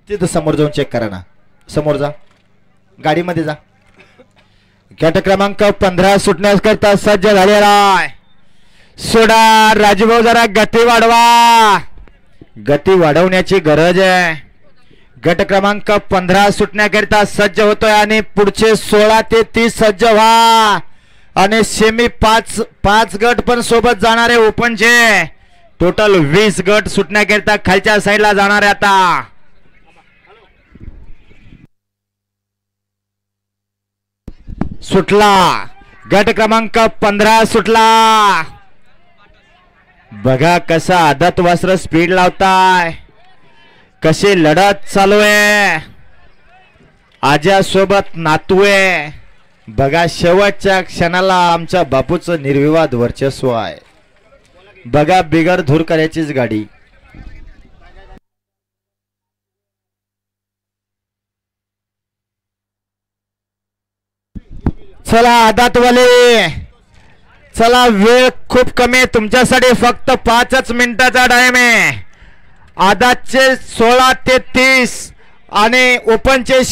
तिथं समोर जाऊन चेक करा ना. समोर जा, गाडीमध्ये जा. गट क्रमांक 15 सुटण्याकरता सज्ज झालेला आहे. सोडा राजूभाऊ, जरा गती वाढवा. गती वाढवण्याची गरज आहे. गट क्रमांक 15 सुटण्याकरिता सज्ज होतोय आणि पुढचे 16 ते 30 सज्ज व्हा. आणि सेमी 5 गट पण सोबत जाणारे ओपनचे. टोटल 20 गट सुटण्याकरिता खालच्या साईडला जाणारे. आता सुटला गट क्रमांक 15 सुटला. बघा कसा आदत वासर स्पीड लावताय, कशी लढत चालू आहे. आजा सोबत नातू आहे. बघा शेवटच्या क्षणाला आमच्या बापूचं निर्विवाद वर्चस्व आहे. बघा बिगर धूर करायचीच गाडी. चला आदातवाले, चला वेळ खूप कमी आहे तुमच्यासाठी. फक्त 5च मिनिटाचा टाइम आहे. आदातचे 16 ते 30 आणि ओपनचे